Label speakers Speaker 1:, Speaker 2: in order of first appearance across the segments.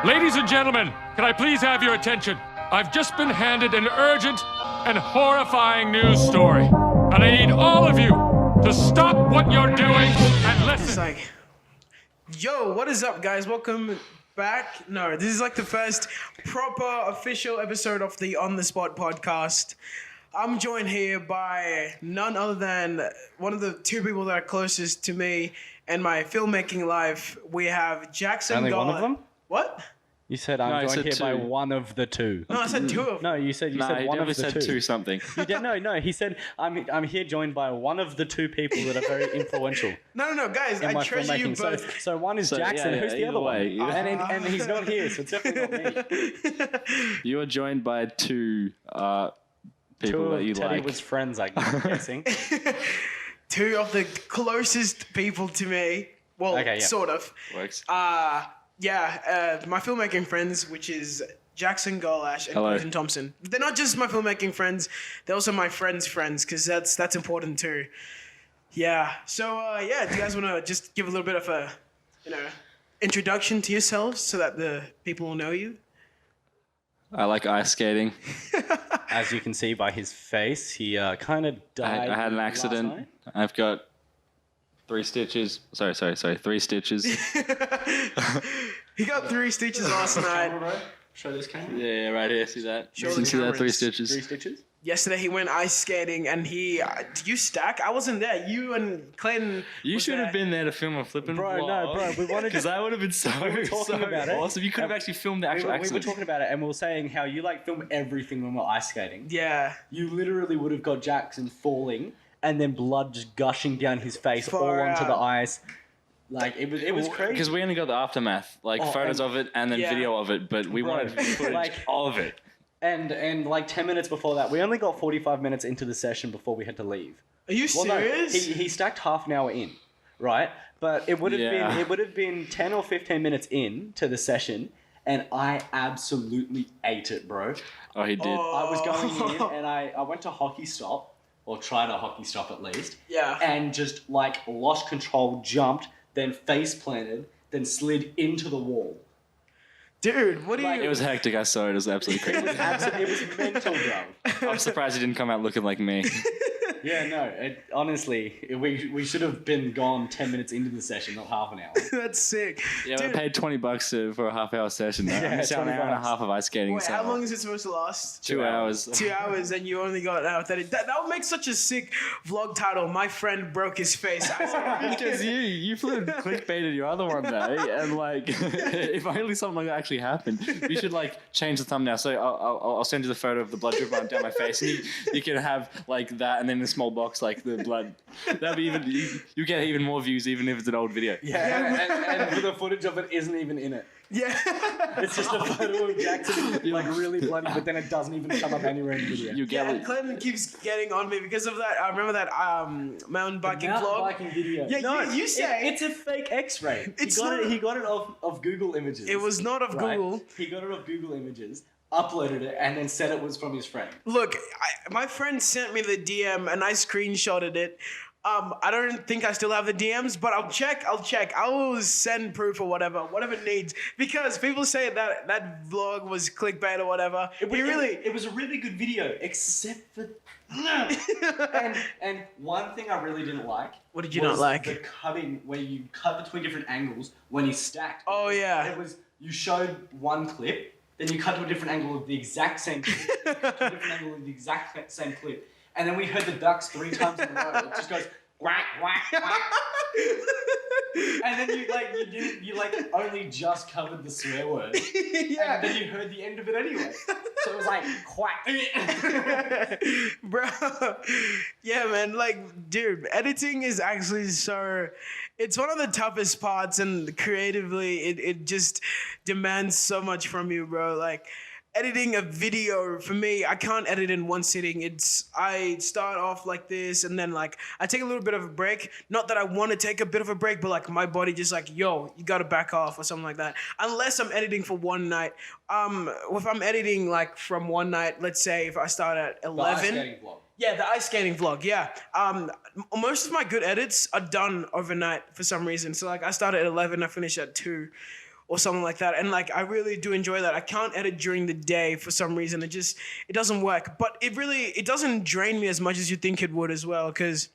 Speaker 1: Ladies and gentlemen, can I please have your attention? I've just been handed an urgent and horrifying news story. And I need all of you to stop what you're doing and listen.
Speaker 2: It's like, yo, what is up, guys? Welcome back. No, this is like the first proper official episode of the On The Spot podcast. I'm joined here by none other than one of the two people that are closest to me in my filmmaking life. We have Jackson
Speaker 3: Only
Speaker 2: Gollasch.
Speaker 3: one of them?
Speaker 2: What?
Speaker 3: You said I'm joined here by one of the two.
Speaker 2: No, I said two of them.
Speaker 3: No, you said one of the
Speaker 4: said two something.
Speaker 3: You did no. He said I'm here joined by one of the two people that are very influential.
Speaker 2: No, guys,
Speaker 3: in
Speaker 2: I
Speaker 3: my
Speaker 2: treasure you
Speaker 3: filmmaking.
Speaker 2: both.
Speaker 3: So one is Jackson. Who's the other
Speaker 4: way,
Speaker 3: one? And he's not here, so it's definitely not me.
Speaker 4: You are joined by two people that you like.
Speaker 3: Tadiwa's friends, I'm guessing.
Speaker 2: Two of the closest people to me. Well,
Speaker 3: Okay, yeah.
Speaker 2: sort of.
Speaker 4: Works.
Speaker 2: My filmmaking friends, which is Jackson Gollasch and Clayton Thompson. They're not just my filmmaking friends; they're also my friends' friends, because that's important too. Yeah. So do you guys want to just give a little bit of a, introduction to yourselves so that the people will know you?
Speaker 4: I like ice skating.
Speaker 3: As you can see by his face, he kind of died.
Speaker 4: I had an
Speaker 3: last
Speaker 4: accident.
Speaker 3: night.
Speaker 4: I've got 3 stitches. Sorry, 3 stitches.
Speaker 2: He got 3 stitches last night.
Speaker 3: Show this camera.
Speaker 4: Yeah, right here. See that?
Speaker 2: Show
Speaker 4: You
Speaker 2: the
Speaker 4: see that? 3
Speaker 2: cameras.
Speaker 4: stitches.
Speaker 3: 3 stitches?
Speaker 2: Yesterday he went ice skating and he. Did you stack? I wasn't there. You and Clayton.
Speaker 4: You should have been there to film a flipping vlog.
Speaker 3: We wanted
Speaker 4: Because that would have been so
Speaker 3: talking about it.
Speaker 4: awesome. You could have actually filmed the actual
Speaker 3: We were
Speaker 4: accident.
Speaker 3: talking about it, and we were saying how you film everything when we're ice skating.
Speaker 2: Yeah.
Speaker 3: You literally would have got Jackson falling and then blood just gushing down his face
Speaker 2: Far
Speaker 3: all onto
Speaker 2: out.
Speaker 3: the ice. Like it was crazy.
Speaker 4: Because we only got the aftermath, photos of it and then video of it, but we wanted footage of it.
Speaker 3: And like 10 minutes before that, we only got 45 minutes into the session before we had to leave.
Speaker 2: Are you serious?
Speaker 3: He stacked half an hour in, right? But it would have been 10 or 15 minutes in to the session, and I absolutely ate it, bro.
Speaker 4: Oh, he did.
Speaker 3: I was going in and I went to hockey stop, or tried a hockey stop at least.
Speaker 2: Yeah.
Speaker 3: And just lost control, jumped, then face planted, then slid into the wall.
Speaker 2: Dude, what do you...
Speaker 4: It was hectic. I saw it. It was absolutely crazy.
Speaker 3: It was mental, bro.
Speaker 4: I'm surprised he didn't come out looking like me.
Speaker 3: Yeah, no. Honestly, we should have been gone 10 minutes into the session, not half an hour.
Speaker 2: That's sick.
Speaker 4: Yeah,
Speaker 2: Dude,
Speaker 4: we paid $20 for a half-hour session. Though.
Speaker 3: Yeah,
Speaker 4: I missed out an hour and a
Speaker 3: $20.
Speaker 4: half of ice skating.
Speaker 2: wait,
Speaker 4: So
Speaker 2: how long is it supposed to last?
Speaker 4: 2 hours.
Speaker 2: 2 hours, and you only got 30. That would make such a sick vlog title. My friend broke his face.
Speaker 4: Because you flew clickbaited your other one though, and if only something like that actually happened, we should change the thumbnail. So I'll send you the photo of the blood dripping down my face, and you can have that, and then in a small box the blood. That'd be even you get even more views even if it's an old video.
Speaker 3: Yeah, and the footage of it isn't even in it.
Speaker 2: Yeah.
Speaker 3: It's just a photo of Jackson really bloody, but then it doesn't even come up anywhere in the video.
Speaker 4: You get
Speaker 2: And Clayton keeps getting on me because of that. I remember that mountain biking vlog.
Speaker 3: biking video.
Speaker 2: Yeah,
Speaker 3: no,
Speaker 2: you say
Speaker 3: it's a fake X-ray.
Speaker 2: It's
Speaker 3: He got it off Google Images.
Speaker 2: it was not of
Speaker 3: right?
Speaker 2: Google.
Speaker 3: He got it off Google Images, uploaded it, and then said it was from his friend.
Speaker 2: Look, my friend sent me the DM and I screenshotted it. I don't think I still have the DMs, but I'll check. I will send proof or whatever it needs. Because people say that vlog was clickbait or whatever.
Speaker 3: It was a really good video, except for... and one thing I really didn't like...
Speaker 2: What did you not like?
Speaker 3: The cutting, where you cut between different angles when he stacked.
Speaker 2: Oh, yeah.
Speaker 3: It was, you showed one clip, then you cut to a different angle of the exact same clip, to a different angle of the exact same clip. And then we heard the ducks 3 times in a row. It just goes quack, quack, quack. And then you only just covered the swear word.
Speaker 2: Yeah.
Speaker 3: And then you heard the end of it anyway. So it was like quack.
Speaker 2: Bro. Yeah, man. Dude, editing is actually it's one of the toughest parts, and creatively it just demands so much from you, bro. Editing a video, for me, I can't edit in one sitting. I start off like this, and then I take a little bit of a break. Not that I want to take a bit of a break, but my body just yo, you gotta back off or something like that. Unless I'm editing for one night. If I'm editing from one night, let's say if I start at 11.
Speaker 3: The ice skating vlog.
Speaker 2: Yeah, the ice skating vlog, yeah. Most of my good edits are done overnight for some reason. So I start at 11, I finish at 2. or something like that. And like I really do enjoy that. I can't edit during the day for some reason. It doesn't work. But it doesn't drain me as much as you think it would as well, because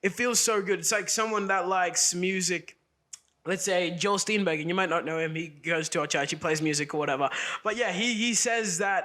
Speaker 2: it feels so good. It's like someone that likes music. Let's say Joel Steenbergen, you might not know him. He goes to our church, he plays music or whatever. But yeah, he says that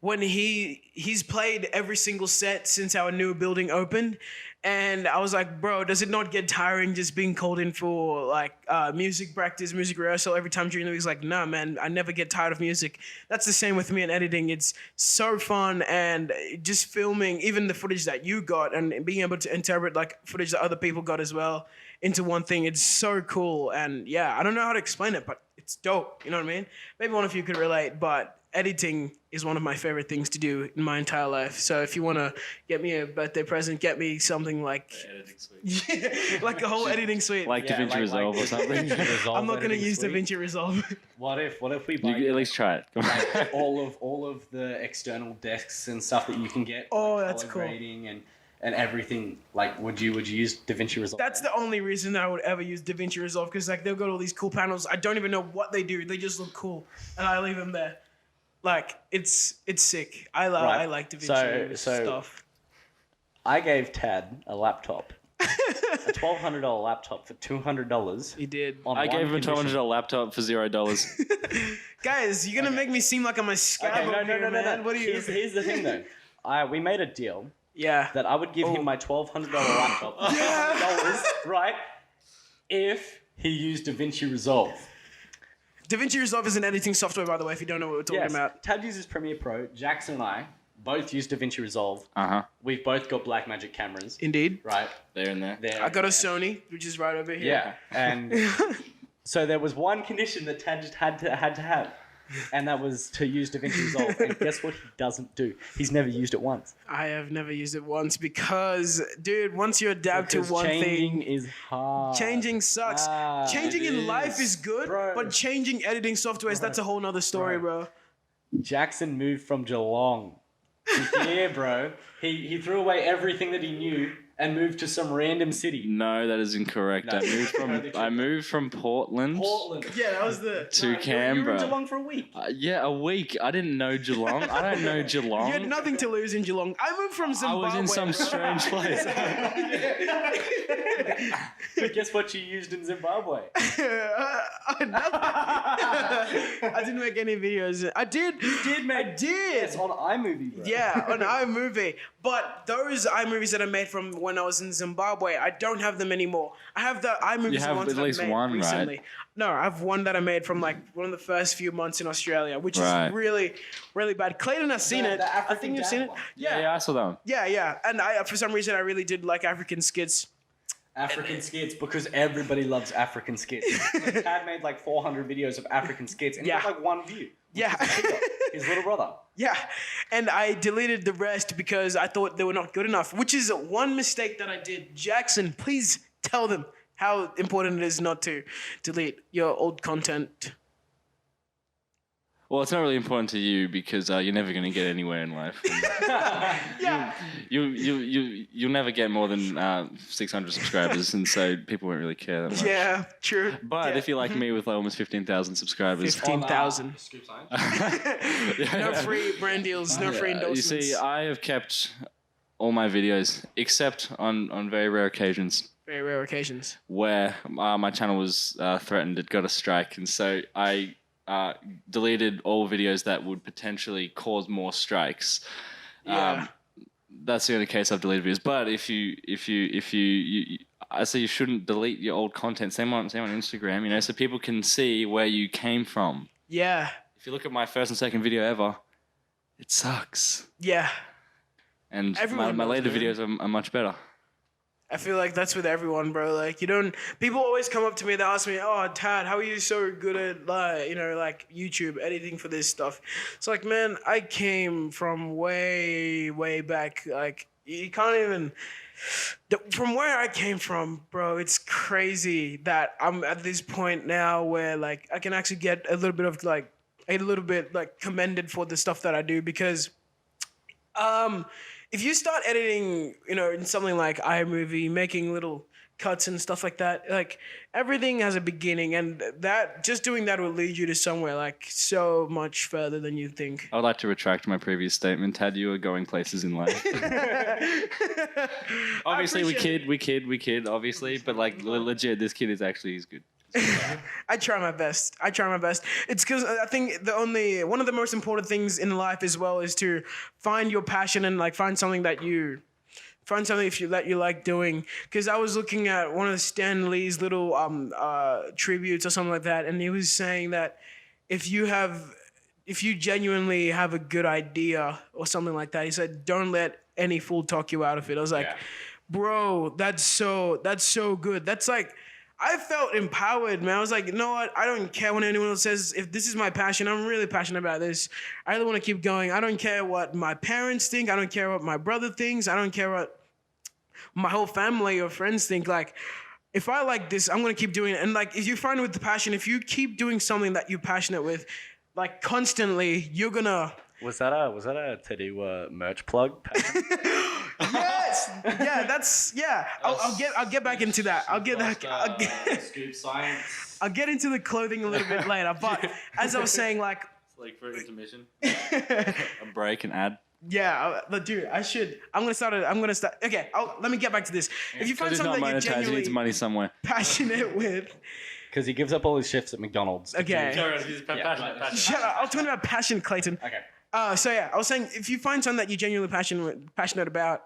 Speaker 2: when he's played every single set since our new building opened. And I was like, bro, does it not get tiring just being called in for like music practice, music rehearsal every time during the week? He's like, nah, man, I never get tired of music. That's the same with me and editing. It's so fun, and just filming even the footage that you got and being able to interpret like footage that other people got as well into one thing. It's so cool. And yeah, I don't know how to explain it, but it's dope. You know what I mean? Maybe one of you could relate, but editing is one of my favorite things to do in my entire life. So if you want to get me a birthday present, get me something like
Speaker 4: Editing suite.
Speaker 2: like a whole editing suite.
Speaker 4: Like DaVinci Resolve or something.
Speaker 2: I'm not going to use DaVinci Resolve.
Speaker 3: What if we
Speaker 4: You
Speaker 3: buy
Speaker 4: could at least try it. Come on.
Speaker 3: like, all of the external desks and stuff that you can get?
Speaker 2: Oh,
Speaker 3: like,
Speaker 2: that's
Speaker 3: color
Speaker 2: cool.
Speaker 3: grading and everything. Like, would you use DaVinci Resolve?
Speaker 2: That's the only reason that I would ever use DaVinci Resolve, because like they've got all these cool panels. I don't even know what they do. They just look cool, and I leave them there. Like it's sick. I like DaVinci stuff.
Speaker 3: I gave Tad a laptop, a $1,200 laptop for $200.
Speaker 2: He did.
Speaker 4: I gave him a $200 laptop for $0.
Speaker 2: Guys, you're gonna make me seem like I'm a scab.
Speaker 3: Okay,
Speaker 2: No. Man. What are you?
Speaker 3: Here's the thing though. We made a deal
Speaker 2: Yeah.
Speaker 3: that I would give him my $1,200 laptop, $1,200, right? If he used DaVinci Resolve.
Speaker 2: DaVinci Resolve is an editing software, by the way, if you don't know what we're talking about.
Speaker 3: Tad uses Premiere Pro. Jackson and I both use DaVinci Resolve.
Speaker 4: Uh-huh.
Speaker 3: We've both got Blackmagic cameras.
Speaker 2: Indeed.
Speaker 3: Right.
Speaker 4: There and there.
Speaker 3: There.
Speaker 2: I got a Sony, which is right over here.
Speaker 3: Yeah. And so there was one condition that Tad just had to have. And that was to use DaVinci Resolve. And guess what he doesn't do? He's never used it once.
Speaker 2: I have never used it once because, dude, once you adapt to one
Speaker 3: changing
Speaker 2: thing,
Speaker 3: is hard.
Speaker 2: changing sucks. Changing in life is good,
Speaker 3: Bro.
Speaker 2: but changing editing softwares, that's a whole nother story, bro.
Speaker 3: Jackson moved from Geelong to here, bro. He threw away everything that he knew and moved to some random city.
Speaker 4: No, that is incorrect.
Speaker 3: No.
Speaker 4: I moved from Portland,
Speaker 2: Yeah, that was the...
Speaker 4: to
Speaker 3: You were
Speaker 4: Canberra.
Speaker 3: in Geelong for a week.
Speaker 4: Yeah, a week. I didn't know Geelong. I don't know Geelong.
Speaker 2: You had nothing to lose in Geelong. I moved from
Speaker 4: I
Speaker 2: Zimbabwe.
Speaker 4: was in some
Speaker 2: bro.
Speaker 4: strange place.
Speaker 3: But guess what you used in Zimbabwe?
Speaker 2: I didn't make any videos. I did.
Speaker 3: You did, mate.
Speaker 2: I did.
Speaker 3: It's on iMovie, bro.
Speaker 2: Yeah, on iMovie. But those iMovies that I made from when I was in Zimbabwe, I don't have them anymore. I have the iMovies
Speaker 4: You have
Speaker 2: ones
Speaker 4: at
Speaker 2: that I
Speaker 4: least
Speaker 2: made
Speaker 4: one, right?
Speaker 2: recently. No, I have one that I made from like one of the first few months in Australia, which
Speaker 4: Right.
Speaker 2: is really, really bad. Clayton has seen it.
Speaker 3: The
Speaker 2: I
Speaker 3: African
Speaker 2: think you've
Speaker 3: dad
Speaker 2: seen it.
Speaker 3: one.
Speaker 4: Yeah, I saw that one.
Speaker 2: Yeah. And I, for some reason, I really did like African skits.
Speaker 3: African skits, because everybody loves African skits. Like, Tad made like 400 videos of African skits and he
Speaker 2: Yeah.
Speaker 3: got like one view.
Speaker 2: Yeah.
Speaker 3: His little brother.
Speaker 2: Yeah, and I deleted the rest because I thought they were not good enough, which is one mistake that I did. Jackson, please tell them how important it is not to delete your old content.
Speaker 4: Well, it's not really important to you because you're never going to get anywhere in life.
Speaker 2: Yeah.
Speaker 4: You'll never get more than 600 subscribers, and so people won't really care that much.
Speaker 2: Yeah, true.
Speaker 4: But
Speaker 2: Yeah.
Speaker 4: if you're like me with like almost 15,000 subscribers,
Speaker 2: 15,000.
Speaker 3: Scoop sign.
Speaker 2: No free brand deals, no free
Speaker 4: you
Speaker 2: endorsements.
Speaker 4: see, I have kept all my videos except on very rare occasions
Speaker 2: Very rare occasions.
Speaker 4: where my channel was threatened. It got a strike, and so I deleted all videos that would potentially cause more strikes.
Speaker 2: Yeah.
Speaker 4: That's the only case I've deleted videos. But if you I say you shouldn't delete your old content. Same on Instagram, so people can see where you came from.
Speaker 2: Yeah.
Speaker 4: If you look at my first and second video ever, it sucks.
Speaker 2: Yeah.
Speaker 4: And
Speaker 2: Everyone
Speaker 4: my
Speaker 2: knows,
Speaker 4: later
Speaker 2: man.
Speaker 4: videos are much better.
Speaker 2: I feel like that's with everyone, bro. Like, people always come up to me, they ask me, oh, Tad, how are you so good at, like YouTube, editing for this stuff? It's like, man, I came from way, way back. Like, you can't even, from where I came from, bro, it's crazy that I'm at this point now where, like, I can actually get a little bit commended for the stuff that I do because, if you start editing, in something like iMovie, making little cuts and stuff like that. Like everything has a beginning, and that just doing that will lead you to somewhere like so much further than you think.
Speaker 4: I would like to retract my previous statement. Tad, you are going places in life. Obviously, we kid, obviously, but like legit, this kid is actually he's good.
Speaker 2: I try my best. It's because I think one of the most important things in life as well is to find your passion and like find something that you like doing. Because I was looking at one of Stan Lee's little tributes or something like that, and he was saying that if you genuinely have a good idea or something like that, he said, don't let any fool talk you out of it. I was like, bro, that's so good. That's like, I felt empowered, man. I was like, you know what? I don't care when anyone else says, if this is my passion, I'm really passionate about this. I really want to keep going. I don't care what my parents think. I don't care what my brother thinks. I don't care what my whole family or friends think. Like, if I like this, I'm going to keep doing it. And like, if you find it with the passion, if you keep doing something that you're passionate with, like constantly, you're going to...
Speaker 5: Was that a Tadiwa merch plug?
Speaker 2: Yes. Yeah. I'll get back into that.
Speaker 3: Scoop science.
Speaker 2: I'll get into the clothing a little bit later. But as I was saying, like,
Speaker 4: It's like for intermission, a break and ad.
Speaker 2: yeah, dude, I'm gonna start. Okay, let me get back to this. If you find
Speaker 4: It's not
Speaker 2: something that you're
Speaker 4: monetized. He needs
Speaker 2: genuinely
Speaker 4: money somewhere.
Speaker 2: passionate with,
Speaker 5: Because he gives up all his shifts at McDonald's.
Speaker 2: okay.
Speaker 3: Passionate.
Speaker 2: Shut up. I was talking about passion, Clayton.
Speaker 5: Okay.
Speaker 2: So yeah, I was saying if you find something that you're genuinely passionate about,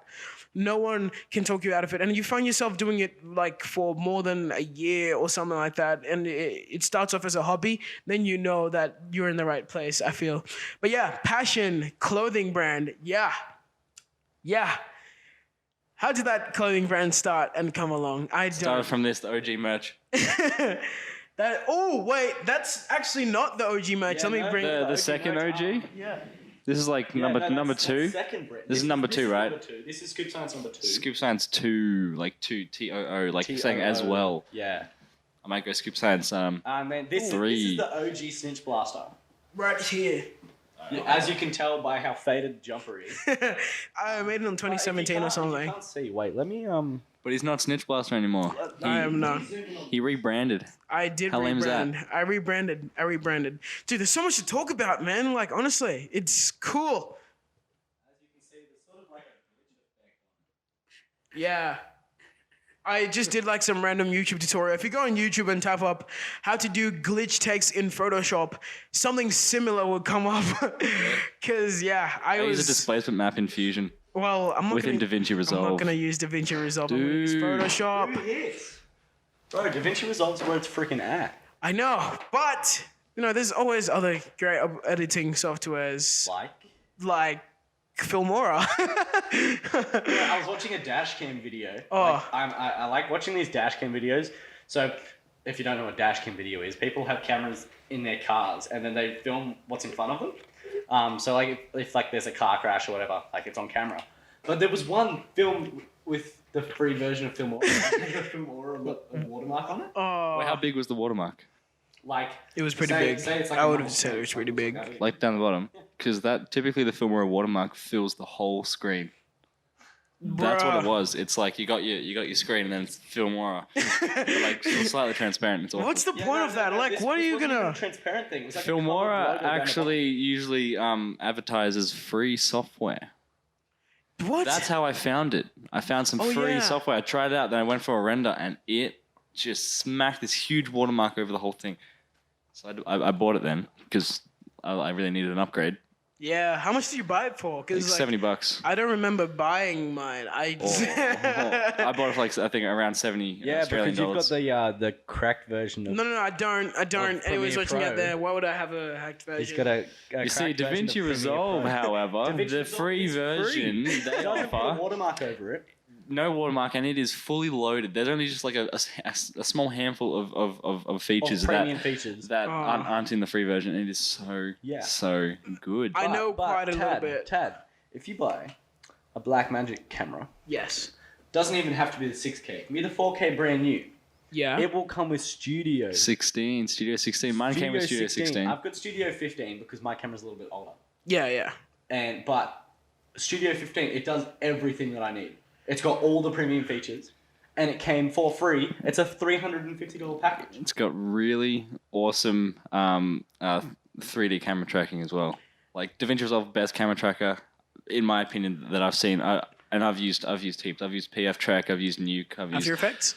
Speaker 2: no one can talk you out of it, and you find yourself doing it like for more than a year or something like that, and it starts off as a hobby, then you know that you're in the right place. I feel, but yeah, passion, clothing brand, yeah. How did that clothing brand start and come along? I don't.
Speaker 4: Started from this, the OG merch.
Speaker 2: That's actually not the OG merch. Let me bring
Speaker 4: The second OG.
Speaker 2: Yeah.
Speaker 4: This is like number two.
Speaker 3: Second brand.
Speaker 4: This is number two, right?
Speaker 3: Number two. This is Scoop Science number 2.
Speaker 4: Scoop Science 2, like 2, T-O-O, like you're saying as well.
Speaker 5: Yeah.
Speaker 4: I might go Scoop Science.
Speaker 3: Man, this
Speaker 4: 3.
Speaker 3: is the OG Snitch Blaster.
Speaker 2: Right here.
Speaker 3: As you can tell by how faded the jumper is.
Speaker 2: I made it in 2017 or something.
Speaker 5: You can't see. Wait, let me
Speaker 4: But he's not Snitch Blaster anymore.
Speaker 2: I am not.
Speaker 4: He rebranded.
Speaker 2: I did
Speaker 4: How lame is that?
Speaker 2: rebrand. I rebranded. Dude, there's so much to talk about, man. Like, honestly, it's cool.
Speaker 3: As you can see, there's sort of like a glitch effect on it.
Speaker 2: Yeah. I just did like some random YouTube tutorial. If you go on YouTube and type up how to do glitch text in Photoshop, something similar will come up. Cause yeah, I
Speaker 4: Use a
Speaker 2: was.
Speaker 4: displacement map in Fusion
Speaker 2: Well, I'm not
Speaker 4: within
Speaker 2: gonna.
Speaker 4: DaVinci
Speaker 2: I'm
Speaker 4: Resolve.
Speaker 2: not gonna use DaVinci Resolve. I'm gonna use
Speaker 4: Dude.
Speaker 2: Photoshop.
Speaker 3: Who is? Bro, DaVinci Resolve's where it's freaking at.
Speaker 2: I know, but there's always other great editing softwares like Filmora.
Speaker 3: I was watching a dash cam video.
Speaker 2: Oh.
Speaker 3: Like, I like watching these dash cam videos. So, if you don't know what dash cam video is, people have cameras in their cars and then they film what's in front of them. So, like, if like there's a car crash or whatever, like it's on camera. But there was one film with the free version of Filmora. Filmora a watermark on it.
Speaker 2: Oh,
Speaker 4: Wait, how big was the watermark?
Speaker 3: Like
Speaker 2: it was pretty
Speaker 3: say
Speaker 2: big.
Speaker 3: it's like
Speaker 2: I
Speaker 3: a
Speaker 2: would have
Speaker 3: normal
Speaker 2: said it was pretty big.
Speaker 3: like-
Speaker 4: Like down the bottom? Because that typically the Filmora watermark fills the whole screen. That's what it
Speaker 2: Bruh.
Speaker 4: was. It's like you got your screen and then it's Filmora, but like still slightly transparent. It's awesome.
Speaker 2: What's the point of that? Like,
Speaker 3: this-
Speaker 2: what are
Speaker 3: this
Speaker 2: you
Speaker 3: wasn't even
Speaker 2: gonna?
Speaker 3: a transparent thing. It was like a coloured
Speaker 4: Filmora
Speaker 3: logo down the
Speaker 4: actually usually advertises free software.
Speaker 2: What?
Speaker 4: That's how I found it. I found some
Speaker 2: Oh,
Speaker 4: free
Speaker 2: yeah.
Speaker 4: software. I tried it out, then I went for a render, and it just smacked this huge watermark over the whole thing. So I bought it then because I really needed an upgrade.
Speaker 2: Yeah. How much did you buy it for?
Speaker 4: Like
Speaker 2: Because
Speaker 4: $70.
Speaker 2: I don't remember buying mine. I
Speaker 4: bought it for like I think around 70
Speaker 5: Yeah,
Speaker 4: Australian
Speaker 5: because you've
Speaker 4: dollars.
Speaker 5: got the cracked version of.
Speaker 2: No, I don't. Anyways,
Speaker 5: Premiere
Speaker 2: watching out
Speaker 5: Pro.
Speaker 2: there, why would I have a hacked version?
Speaker 5: He's got a
Speaker 4: You see,
Speaker 5: cracked version of
Speaker 4: DaVinci
Speaker 5: Premiere
Speaker 4: Resolve,
Speaker 5: Pro.
Speaker 4: however,
Speaker 3: DaVinci
Speaker 4: the
Speaker 3: Resolve
Speaker 4: free
Speaker 3: is free.
Speaker 4: version
Speaker 3: It
Speaker 4: they
Speaker 3: doesn't put a
Speaker 4: offer,
Speaker 3: watermark over it.
Speaker 4: no watermark, and it is fully loaded. There's only just like a small handful of features
Speaker 3: Premium features.
Speaker 4: that
Speaker 2: Oh.
Speaker 4: aren't in the free version. It is so good.
Speaker 2: I know quite a little
Speaker 3: Tad,
Speaker 2: bit.
Speaker 3: Tad, if you buy a Blackmagic camera,
Speaker 2: Yes.
Speaker 3: doesn't even have to be the 6K. It can be the 4K brand new.
Speaker 2: Yeah.
Speaker 3: It will come with Studio.
Speaker 4: 16, Studio 16. Mine came with Studio 16.
Speaker 3: I've got Studio 15 because my camera's a little bit older.
Speaker 2: Yeah.
Speaker 3: But Studio 15, it does everything that I need. It's got all the premium features, and it came for free. It's a $350 package.
Speaker 4: It's got really awesome 3D camera tracking as well. Like DaVinci Resolve, best camera tracker, in my opinion, that I've seen. And I've used heaps. I've used PF Track. I've used Nuke.
Speaker 2: After Effects?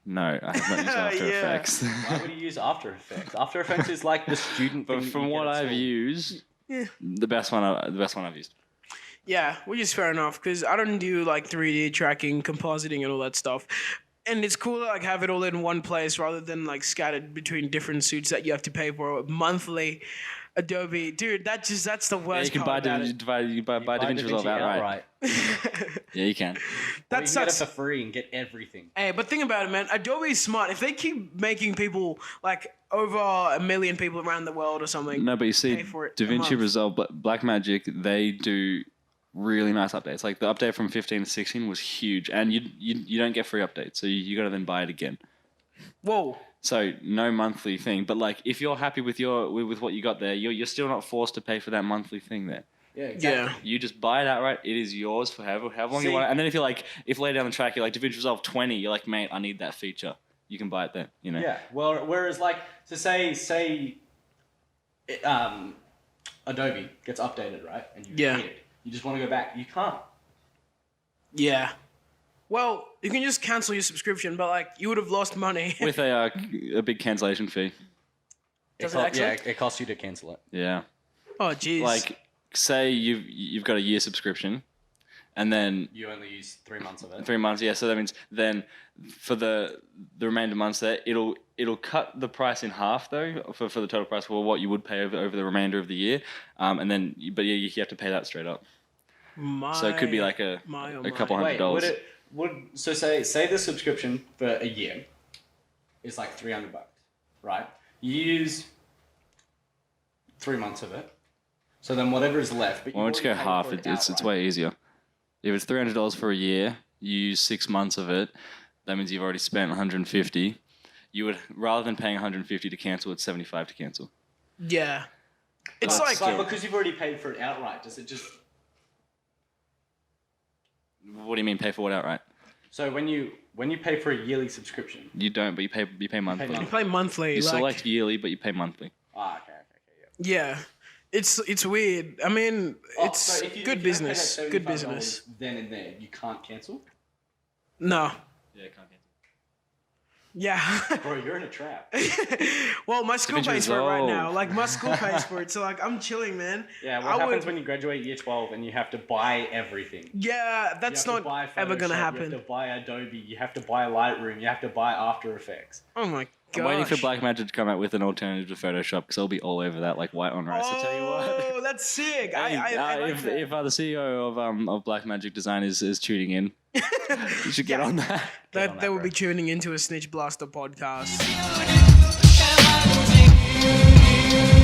Speaker 4: No, I have not used After
Speaker 2: Yeah.
Speaker 4: Effects.
Speaker 5: Why would you use After Effects? After Effects is like the student thing.
Speaker 4: But
Speaker 5: that
Speaker 4: from
Speaker 5: you
Speaker 4: what
Speaker 5: get at
Speaker 4: I've
Speaker 5: school.
Speaker 4: used, the best one I've used.
Speaker 2: Yeah, which is fair enough because I don't do like 3D tracking, compositing, and all that stuff. And it's cool to like have it all in one place rather than like scattered between different suits that you have to pay for monthly. Adobe, dude, that's the
Speaker 4: Yeah,
Speaker 2: worst
Speaker 4: you can buy
Speaker 2: part about it.
Speaker 4: you buy DaVinci Resolve outright. Yeah, you can.
Speaker 5: Or
Speaker 2: That
Speaker 5: you can
Speaker 2: sucks.
Speaker 5: get it for free and get everything.
Speaker 2: Hey, but think about it, man. Adobe is smart. If they keep making people like over 1 million people around the world or something,
Speaker 4: No, but you see,
Speaker 2: pay for it a
Speaker 4: DaVinci
Speaker 2: month.
Speaker 4: Resolve, Blackmagic, they do really nice updates. Like the update from 15 to 16 was huge, and you don't get free updates, so you got to then buy it again.
Speaker 2: Whoa.
Speaker 4: So no monthly thing, but like if you're happy with with what you got there, you're still not forced to pay for that monthly thing there.
Speaker 3: Yeah, exactly.
Speaker 2: Yeah.
Speaker 4: You just buy it outright. It is yours for however long you
Speaker 3: See-
Speaker 4: want it. And then if if later down the track you're like DaVinci Resolve 20, you're like, mate, I need that feature. You can buy it then. You know.
Speaker 3: Yeah. Well, whereas like, so say, Adobe gets updated, right? And you
Speaker 2: Yeah.
Speaker 3: hate it. You just want to go back. You can't.
Speaker 2: Yeah. Well, you can just cancel your subscription, but like you would have lost money.
Speaker 4: With a big cancellation fee.
Speaker 2: Does it actually?
Speaker 5: Yeah, it costs you to cancel it.
Speaker 4: Yeah.
Speaker 2: Oh, jeez.
Speaker 4: Like, say you've got a year subscription, and then
Speaker 5: You only use 3 months of it.
Speaker 4: 3 months. Yeah, so that means then for the remainder months there, it'll cut the price in half though for the total price for what you would pay over the remainder of the year, and then but yeah, you have to pay that straight up. So it could be like a couple
Speaker 3: Wait,
Speaker 4: $100.
Speaker 3: so say the subscription for a year is like $300, right? You use 3 months of it, so then whatever is left. But
Speaker 4: Why don't you go
Speaker 3: already paid
Speaker 4: half?
Speaker 3: for it
Speaker 4: It's
Speaker 3: outright.
Speaker 4: way easier. If it's $300 for a year, you use 6 months of it. That means you've already spent 150. You would rather than paying 150 to cancel, it's 75 to cancel.
Speaker 2: Yeah. It's like
Speaker 3: But because you've already paid for it outright, does it just?
Speaker 4: What do you mean pay for what outright?
Speaker 3: So when you pay for a yearly subscription,
Speaker 4: You don't, but you pay monthly.
Speaker 2: you play monthly.
Speaker 4: You
Speaker 2: like,
Speaker 4: select yearly, but you pay monthly.
Speaker 3: okay,
Speaker 2: Yeah. It's weird. I mean, it's
Speaker 3: so if you
Speaker 2: good
Speaker 3: if you don't pay that
Speaker 2: business. Good
Speaker 3: $75
Speaker 2: business.
Speaker 3: Then and there, you can't cancel.
Speaker 2: No.
Speaker 4: Yeah, can't cancel.
Speaker 2: Yeah.
Speaker 3: Bro, you're in a trap.
Speaker 2: Well, my school
Speaker 4: DaVinci
Speaker 2: pays for it right now.
Speaker 4: Resolve.
Speaker 2: Like my school pays for it, so like I'm chilling, man.
Speaker 5: Yeah,
Speaker 2: I
Speaker 5: what happens
Speaker 2: would-
Speaker 5: when you graduate year 12 and you have to buy everything?
Speaker 2: Yeah, that's
Speaker 3: You have to
Speaker 2: not
Speaker 3: buy
Speaker 2: ever gonna
Speaker 3: Photoshop,
Speaker 2: happen.
Speaker 3: You have to buy Adobe. You have to buy Lightroom. You have to buy After Effects.
Speaker 2: Oh my gosh.
Speaker 4: I'm waiting for Blackmagic to come out with an alternative to Photoshop because I'll be all over that like white on rice. I tell you what.
Speaker 2: Oh, that's sick. I like
Speaker 4: if
Speaker 2: that.
Speaker 4: if the CEO of Blackmagic Design is tuning in, you should get on that.
Speaker 2: They will be tuning into a Snitch Blaster podcast.
Speaker 6: Thank you.